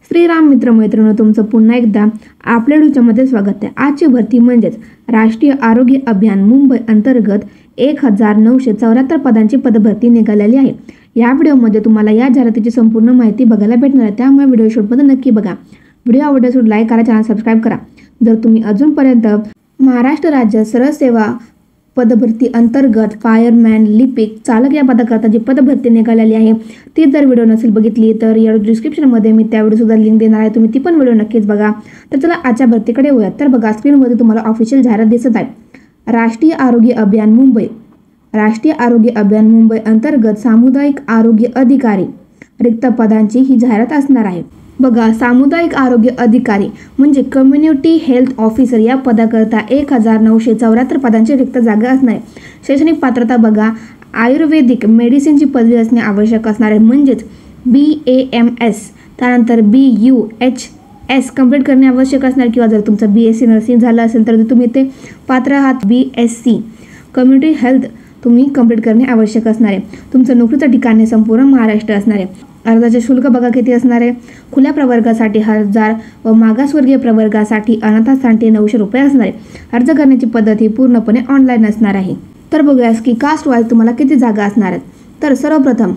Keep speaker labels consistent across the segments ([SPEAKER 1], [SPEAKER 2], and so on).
[SPEAKER 1] श्रीराम मित्र मैत्रिणींनो, तुमचं पुन्हा एकदा आपल्या न्यूजमध्ये स्वागत आहे। आजची भरती म्हणजेच राष्ट्रीय आरोग्य अभियान मुंबई अंतर्गत 1974 पदांची पदभरती निघालेली आहे। या व्हिडिओमध्ये तुम्हाला या जाहिरातीची संपूर्ण माहिती बघायला भेटणार आहे, त्यामुळे व्हिडिओ शेवटपर्यंत नक्की बघा। व्हिडिओ आवडल्यास लाईक करा, चॅनल सबस्क्राइब करा। जर तुम्ही अजूनपर्यंत महाराष्ट्र राज्य सरळ सेवा पदभरती अंतर्गत फायरमॅन, लिपिक, चालक या पदाकरता जी पदभरती निघालेली आहे ती जर व्हिडिओ नसेल बघितली तर या डिस्क्रिप्शनमध्ये मी त्या व्हिडिओ सुद्धा लिंक देणार आहे, तुम्ही ती पण व्हिडिओ नक्कीच बघा। तर चला आजच्या भरतीकडे वळूया। तर बघा, स्क्रीनमध्ये तुम्हाला ऑफिशियल जाहिरात दिसत आहे। राष्ट्रीय आरोग्य अभियान मुंबई, राष्ट्रीय आरोग्य अभियान मुंबई अंतर्गत सामुदायिक आरोग्य अधिकारी रिक्त पदांची ही जाहिरात असणार आहे। बघा, सामुदायिक आरोग्य अधिकारी म्हणजे कम्युनिटी हेल्थ ऑफिसर या पदाकरता 1974 पदांची रिक्त जागा असणार आहे। शैक्षणिक पात्रता बघा, आयुर्वेदिक मेडिसिनची पदवी असणे आवश्यक असणार आहे, म्हणजेच BAMS, त्यानंतर BUHS कंप्लीट करणे आवश्यक असणार, किंवा जर तुमचं BSc नर्सिंग झालं असेल तर तुम्ही ते पात्र आहात। BSc कम्युनिटी हेल्थ तुम्ही कंप्लीट करणे आवश्यक असणार आहे। तुमचं नोकरीचं ठिकाण हे संपूर्ण महाराष्ट्र असणार आहे। अर्जाचे शुल्क बघा किती असणार आहे। खुल्या प्रवर्गासाठी 1000 व मागासवर्गीय प्रवर्गासाठी अनाथांसाठी 900 रुपये असणार आहे। अर्ज करण्याची पद्धत ही पूर्णपणे ऑनलाईन असणार आहे। तर बघूया की कास्ट वाईज तुम्हाला किती जागा असणार आहेत। तर सर्वप्रथम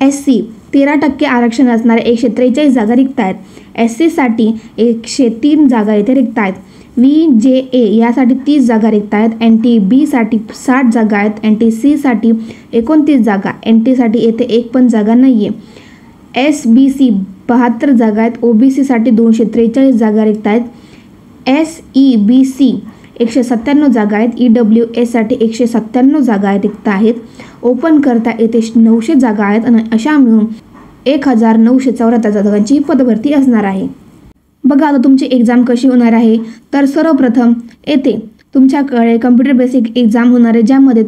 [SPEAKER 1] SC 13% आरक्षण असणारे 143 जागा रिक्त आहेत। SC साठी 103 जागा येथे रिक्त आहेत। VJA यासाठी 30 जागा रिक्त आहेत। NTB साठी 60 जागा आहेत। NTC साठी 29 जागा, NT साठी येथे एक पण जागा नाहीये। SBC 72 जागा आहेत। OBC साठी 243 जागा रिक्त आहेत। SEBC 197 जागा आहेत। EWS साठी 197 जागा रिक्त आहेत। ओपन करता येथे 900 जागा आहेत आणि अशा मिळून 1974 जागांची पदभरती असणार आहे। बघा, आता तुमची एक्झाम कशी होणार आहे। तर सर्वप्रथम येथे तुमच्याकडे कम्प्युटर बेसिक एक्झाम होणार आहे, ज्यामध्ये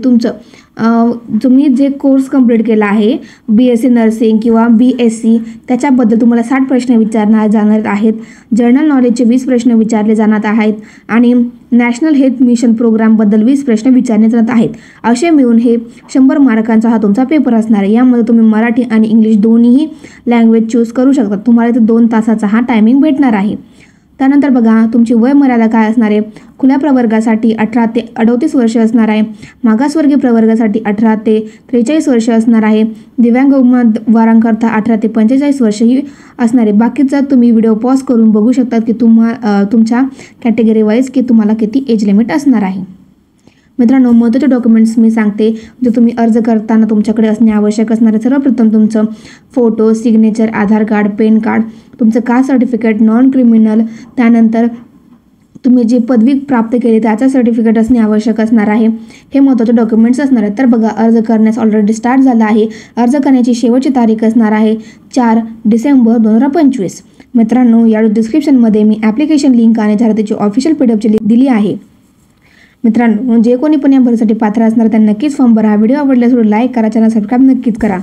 [SPEAKER 1] तुम्ही जे कोर्स कंप्लीट केला आहे BSc नर्सिंग किंवा BSc त्याच्याबद्दल तुम्हाला 60 प्रश्न विचारणार जाणार आहेत। जनरल नॉलेजचे 20 प्रश्न विचारले जाणार आहेत आणि नॅशनल हेल्थ मिशन प्रोग्रामबद्दल 20 प्रश्न विचारले जात आहेत। असे मिळून हे 100 मार्कांचा हा तुमचा पेपर असणार आहे। यामध्ये तुम्ही मराठी आणि इंग्लिश दोन्हीही लँग्वेज चूज करू शकता। तुम्हाला इथे 2 तासाचा हा टायमिंग भेटणार आहे। त्यानंतर बघा, तुमची वय मर्यादा काय असणार आहे। खुल्या प्रवर्गासाठी 18 ते 38 वर्ष असणार आहे। मागासवर्गीय प्रवर्गासाठी 18 ते 43 वर्ष असणार आहे। दिव्यांग उमेदवारांकरता 18 ते 45 वर्ष ही असणार आहे। बाकीचा तुम्ही व्हिडिओ पॉज करून बघू शकता की तुमच्या कॅटेगरी वाईज की तुम्हाला किती एज लिमिट असणार आहे। मित्रांनो, महत्त्वाचे डॉक्युमेंट्स मी सांगते जे तुम्ही अर्ज करताना तुमच्याकडे असणे आवश्यक असणार आहे। सर्वप्रथम तुमचं फोटो, सिग्नेचर, आधार कार्ड, पॅन कार्ड, तुमचं कास्ट सर्टिफिकेट, नॉन क्रिमिनल, त्यानंतर तुम्ही जी पदवी प्राप्त केली त्याचं सर्टिफिकेट असणे आवश्यक असणार आहे। हे महत्त्वाचे डॉक्युमेंट्स असणार आहेत। तर बघा, अर्ज करण्यास ऑलरेडी स्टार्ट झाला आहे। अर्ज करण्याची शेवटची तारीख असणार आहे 4 डिसेंबर 2025। मित्रांनो, या डिस्क्रिप्शनमध्ये मी ॲप्लिकेशन लिंक आणि जाहिरातीची ऑफिशियल PDF ची लिंक दिली आहे। मित्रांनो, जे कोणी पण या भरतीसाठी पात्र असणार त्यांनी नक्कीच फॉर्म भरा। व्हिडिओ आवडल्यास लाईक करा, चॅनल सबस्क्राइब नक्कीच करा।